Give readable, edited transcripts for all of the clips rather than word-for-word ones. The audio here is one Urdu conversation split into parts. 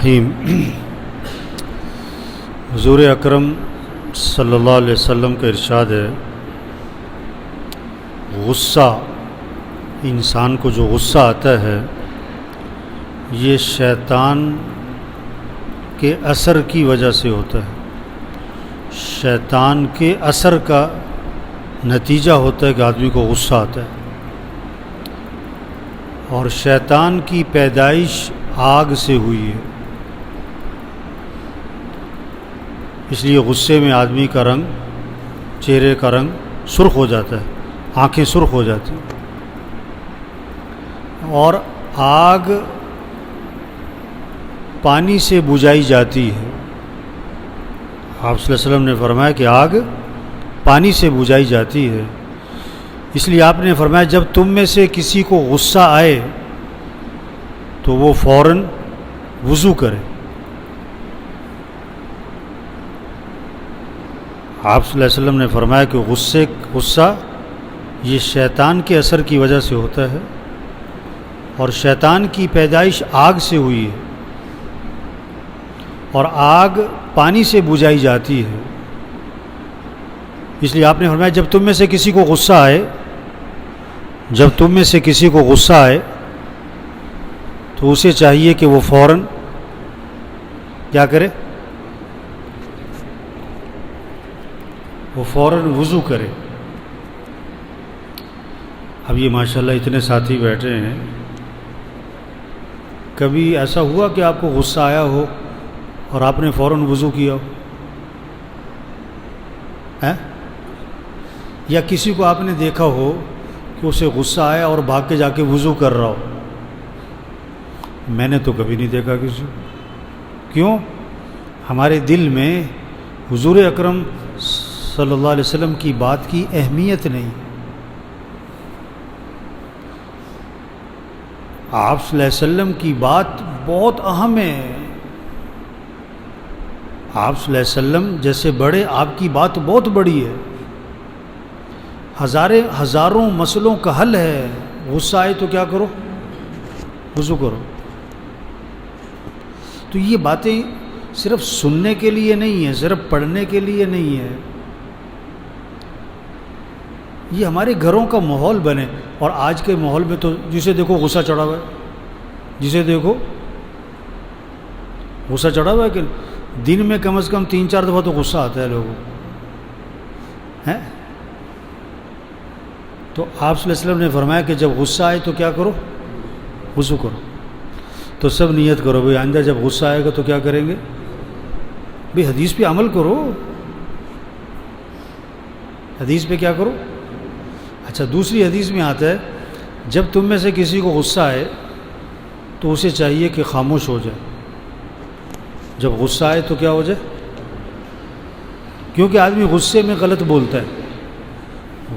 الرحیم۔ حضور اکرم صلی اللہ علیہ وسلم کا ارشاد ہے، غصہ، انسان کو جو غصہ آتا ہے یہ شیطان کے اثر کی وجہ سے ہوتا ہے۔ شیطان کے اثر کا نتیجہ ہوتا ہے کہ آدمی کو غصہ آتا ہے، اور شیطان کی پیدائش آگ سے ہوئی ہے، اس لیے غصے میں آدمی کا رنگ، چہرے کا رنگ سرخ ہو جاتا ہے، آنکھیں سرخ ہو جاتی ہیں۔ اور آگ پانی سے بجھائی جاتی ہے۔ آپ صلی اللہ علیہ وسلم نے فرمایا کہ آگ پانی سے بجھائی جاتی ہے، اس لیے آپ نے فرمایا جب تم میں سے کسی کو غصہ آئے تو وہ فوراً وضو کرے۔ آپ صلی اللہ علیہ وسلم نے فرمایا کہ غصہ یہ شیطان کے اثر کی وجہ سے ہوتا ہے، اور شیطان کی پیدائش آگ سے ہوئی ہے، اور آگ پانی سے بجھائی جاتی ہے، اس لیے آپ نے فرمایا جب تم میں سے کسی کو غصہ آئے تو اسے چاہیے کہ وہ فوراً کیا کرے؟ وہ فوراً وضو کرے۔ اب یہ ماشاءاللہ اتنے ساتھی بیٹھے ہیں، کبھی ایسا ہوا کہ آپ کو غصہ آیا ہو اور آپ نے فوراً وضو کیا ہو؟ یا کسی کو آپ نے دیکھا ہو کہ اسے غصہ آیا اور بھاگ کے جا کے وضو کر رہا ہو؟ میں نے تو کبھی نہیں دیکھا کسی کو۔ کیوں؟ ہمارے دل میں حضور اکرم صلی اللہ علیہ وسلم کی بات کی اہمیت نہیں۔ آپ صلی اللہ علیہ وسلم کی بات بہت اہم ہے۔ آپ صلی اللہ علیہ وسلم جیسے بڑے، آپ کی بات بہت بڑی ہے، ہزاروں مسئلوں کا حل ہے۔ غصہ آئے تو کیا کرو؟ وضو کرو۔ تو یہ باتیں صرف سننے کے لیے نہیں ہیں، صرف پڑھنے کے لیے نہیں ہے، یہ ہمارے گھروں کا ماحول بنے۔ اور آج کے ماحول میں تو جسے دیکھو غصہ چڑھا ہوا ہے، جسے دیکھو غصہ چڑھا ہوا ہے، کہ دن میں کم از کم 3-4 دفعہ تو غصہ آتا ہے لوگوں کو۔ تو آپ صلی اللہ علیہ وسلم نے فرمایا کہ جب غصہ آئے تو کیا کرو؟ وضو کرو۔ تو سب نیت کرو بھئی آئندہ جب غصہ آئے گا تو کیا کریں گے؟ بھئی حدیث پہ عمل کرو، حدیث پہ کیا کرو؟ اچھا، دوسری حدیث میں آتا ہے جب تم میں سے کسی کو غصہ آئے تو اسے چاہیے کہ خاموش ہو جائے۔ جب غصہ آئے تو کیا ہو جائے؟ کیونکہ آدمی غصے میں غلط بولتا ہے،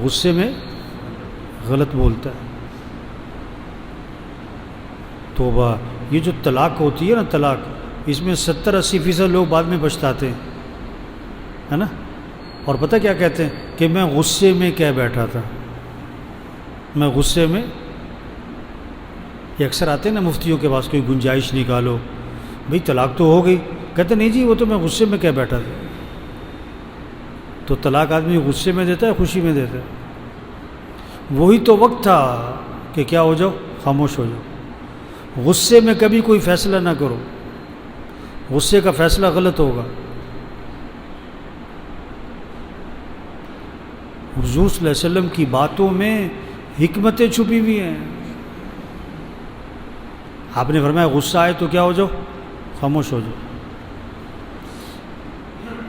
غصے میں غلط بولتا ہے۔ توبہ، یہ جو طلاق ہوتی ہے نا، طلاق، اس میں 70-80% لوگ بعد میں پچھتاتے ہیں، ہے نا؟ اور پتہ کیا کہتے ہیں کہ میں غصے میں کہہ بیٹھا تھا، میں غصے میں۔ یہ اکثر آتے ہیں نا مفتیوں کے پاس، کوئی گنجائش نکالو، بھئی طلاق تو ہو گئی، کہتے نہیں جی وہ تو میں غصے میں کہہ بیٹھا تھا۔ تو طلاق آدمی غصے میں دیتا ہے، خوشی میں دیتا ہے؟ وہی تو وقت تھا کہ کیا ہو جاؤ؟ خاموش ہو جاؤ۔ غصے میں کبھی کوئی فیصلہ نہ کرو، غصے کا فیصلہ غلط ہوگا۔ حضور صلی اللہ علیہ وسلم کی باتوں میں حکمتیں چھپی ہوئی ہیں۔ آپ نے فرمایا غصہ آئے تو کیا ہو جاؤ؟ خاموش ہو جاؤ۔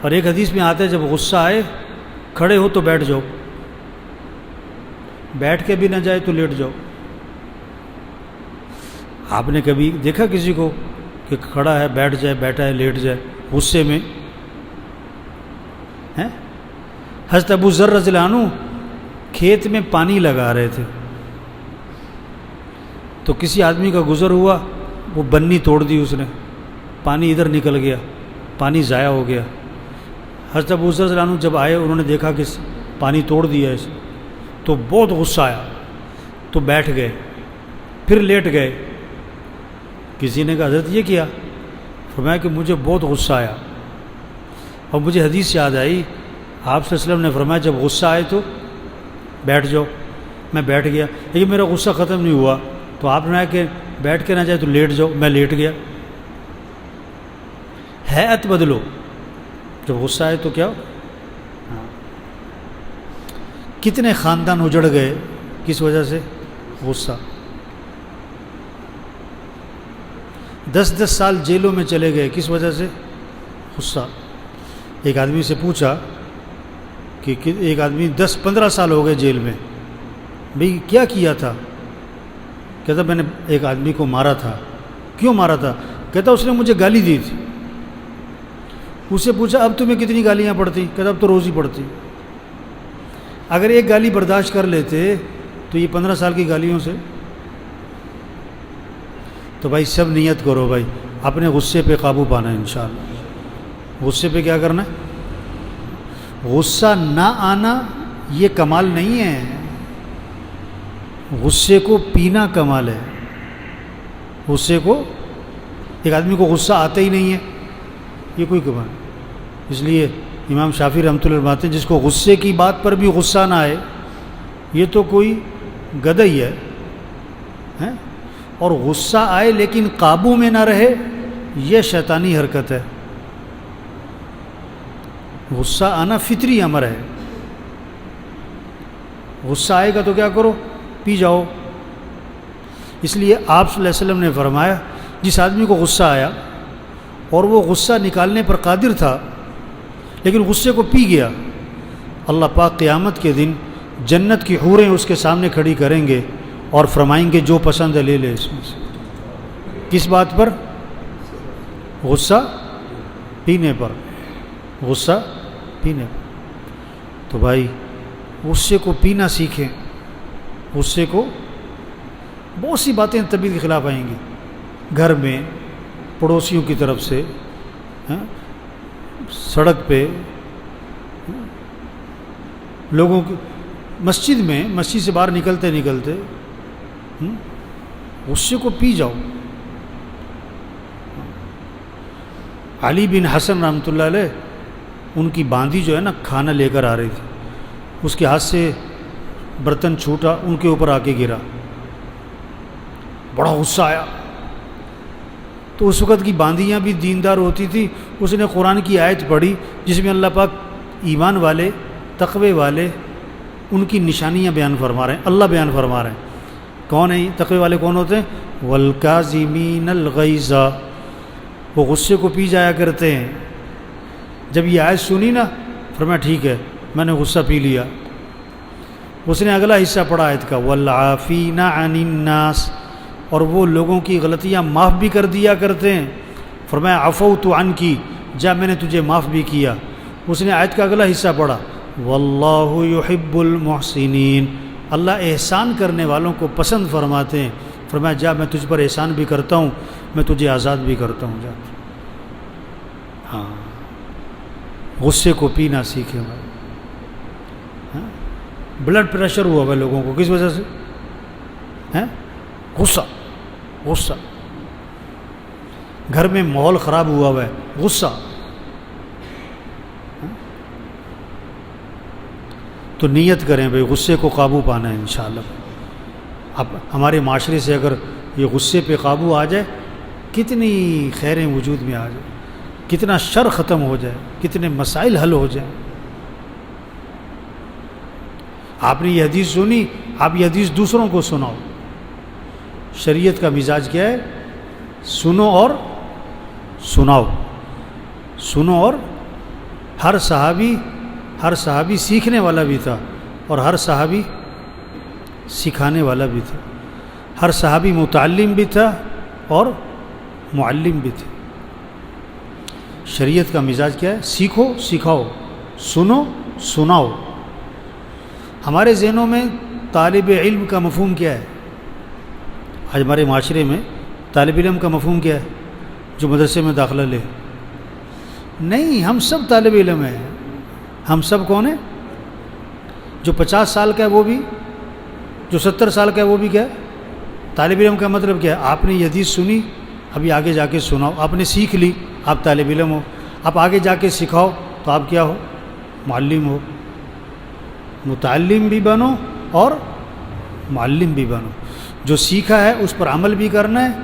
اور ایک حدیث میں آتا ہے جب غصہ آئے کھڑے ہو تو بیٹھ جاؤ، بیٹھ کے بھی نہ جائے تو لیٹ جاؤ۔ آپ نے کبھی دیکھا کسی کو کہ کھڑا ہے، بیٹھ جائے، بیٹھا ہے، لیٹ جائے غصے میں؟ حضرت ابو ذر رضی اللہ عنہ کھیت میں پانی لگا رہے تھے، تو کسی آدمی کا گزر ہوا، وہ بنی توڑ دی اس نے، پانی ادھر نکل گیا، پانی ضائع ہو گیا۔ حضرت ابو ذر رضی اللہ عنہ جب آئے، انہوں نے دیکھا کہ پانی توڑ دیا اس، تو بہت غصہ آیا، تو بیٹھ گئے، پھر لیٹ گئے۔ کسی نے کہا حضرت یہ کیا؟ فرمایا کہ مجھے بہت غصہ آیا، اور مجھے حدیث یاد آئی، آپ صلی اللہ علیہ وسلم نے فرمایا جب غصہ آئے تو بیٹھ جاؤ۔ میں بیٹھ گیا، لیکن میرا غصہ ختم نہیں ہوا، تو آپ نے کہ بیٹھ کے نہ جائے تو لیٹ جاؤ، میں لیٹ گیا۔ ہیئت بدلو، جب غصہ آئے تو کیا؟ کتنے خاندان اجڑ گئے کس وجہ سے؟ غصہ۔ 10 سال جیلوں میں چلے گئے کس وجہ سے؟ غصہ۔ ایک آدمی سے پوچھا کہ ایک آدمی 10-15 سال ہو گئے جیل میں، بھئی کیا کیا تھا؟ کہتا میں نے ایک آدمی کو مارا تھا۔ کیوں مارا تھا؟ کہتا اس نے مجھے گالی دی تھی۔ اس سے پوچھا اب تمہیں کتنی گالیاں پڑتی؟ کہتا اب تو روز ہی پڑتی۔ اگر ایک گالی برداشت کر لیتے تو یہ 15 سال کی گالیوں سے؟ تو بھائی سب نیت کرو بھائی، اپنے غصے پہ قابو پانا ہے انشاءاللہ۔ غصے پہ کیا کرنا ہے؟ غصہ نہ آنا یہ کمال نہیں ہے، غصے کو پینا کمال ہے۔ غصے کو، ایک آدمی کو غصہ آتا ہی نہیں ہے، یہ کوئی کمال نہیں۔ اس لیے امام شافعی رحمۃ اللہ فرماتے ہیں جس کو غصے کی بات پر بھی غصہ نہ آئے یہ تو کوئی گدھا ہی ہے، اور غصہ آئے لیکن قابو میں نہ رہے یہ شیطانی حرکت ہے۔ غصہ آنا فطری امر ہے، غصہ آئے گا تو کیا کرو؟ پی جاؤ۔ اس لیے آپ صلی اللہ علیہ وسلم نے فرمایا جس آدمی کو غصہ آیا اور وہ غصہ نکالنے پر قادر تھا لیکن غصے کو پی گیا، اللہ پاک قیامت کے دن جنت کی حوریں اس کے سامنے کھڑی کریں گے اور فرمائیں گے جو پسند ہے لے لے اس میں سے۔ کس بات پر؟ غصہ پینے پر، غصہ پینے پر۔ تو بھائی غصے کو پینا سیکھیں۔ غصے کو، بہت سی باتیں طبیعت کے خلاف آئیں گی، گھر میں، پڑوسیوں کی طرف سے، سڑک پہ، لوگوں کی، مسجد میں، مسجد سے باہر نکلتے نکلتے غصے کو پی جاؤ۔ علی بن حسن رحمۃ اللہ علیہ، ان کی باندھی جو ہے نا کھانا لے کر آ رہی تھی، اس کے ہاتھ سے برتن چھوٹا، ان کے اوپر آ کے گرا، بڑا غصہ آیا۔ تو اس وقت کی باندیاں بھی دیندار ہوتی تھی، اس نے قرآن کی آیت پڑھی جس میں اللہ پاک ایمان والے، تقوی والے، ان کی نشانیاں بیان فرما رہے ہیں، اللہ بیان فرما رہے ہیں۔ کون ہیں تقوی والے؟ کون ہوتے ہیں؟ والکاظمین الغیظ، وہ غصے کو پی جایا کرتے ہیں۔ جب یہ آیت سنی نا، فرمایا ٹھیک ہے میں نے غصہ پی لیا۔ اس نے اگلا حصہ پڑھا آیت کا، والعافین عن الناس، اور وہ لوگوں کی غلطیاں معاف بھی کر دیا کرتے ہیں۔ فرمایا عفوت عنک، جا میں نے تجھے معاف بھی کیا۔ اس نے آیت کا اگلا حصہ پڑھا، واللہ یحب المحسنین، اللہ احسان کرنے والوں کو پسند فرماتے ہیں۔ فرمایا جا میں تجھ پر احسان بھی کرتا ہوں، میں تجھے آزاد بھی کرتا ہوں، جا۔ ہاں، غصے کو پینا سیکھیں بھائی۔ بلڈ پریشر ہوا ہوا لوگوں کو کس وجہ سے؟ غصہ، غصہ۔ گھر میں ماحول خراب ہوا ہوا ہے، غصہ۔ تو نیت کریں بھائی غصے کو قابو پانا ہے انشاءاللہ۔ اب ہمارے معاشرے سے اگر یہ غصے پہ قابو آ جائے، کتنی خیریں وجود میں آ جائیں، کتنا شر ختم ہو جائے، کتنے مسائل حل ہو جائیں۔ آپ نے یہ حدیث سنی، آپ یہ حدیث دوسروں کو سناؤ۔ شریعت کا مزاج کیا ہے؟ سنو اور سناؤ، سنو اور ہر صحابی سیکھنے والا بھی تھا اور ہر صحابی سکھانے والا بھی تھا، ہر صحابی متعلم بھی تھا اور معلم بھی تھے۔ شریعت کا مزاج کیا ہے؟ سیکھو سکھاؤ، سنو سناؤ۔ ہمارے ذہنوں میں طالب علم کا مفہوم کیا ہے؟ آج ہمارے معاشرے میں طالب علم کا مفہوم کیا ہے؟ جو مدرسے میں داخلہ لے۔ نہیں، ہم سب طالب علم ہیں۔ ہم سب کون ہیں؟ جو 50 سال کا ہے وہ بھی، جو 70 سال کا ہے وہ بھی کیا ہے؟ طالب علم کا مطلب کیا ہے؟ آپ نے یہ حدیث سنی، ابھی آگے جا کے سناؤ، آپ نے سیکھ لی، آپ طالب علم ہو، آپ آگے جا کے سکھاؤ تو آپ کیا ہو؟ معلم ہو۔ متعلم بھی بنو اور معلم بھی بنو، جو سیکھا ہے اس پر عمل بھی کرنا ہے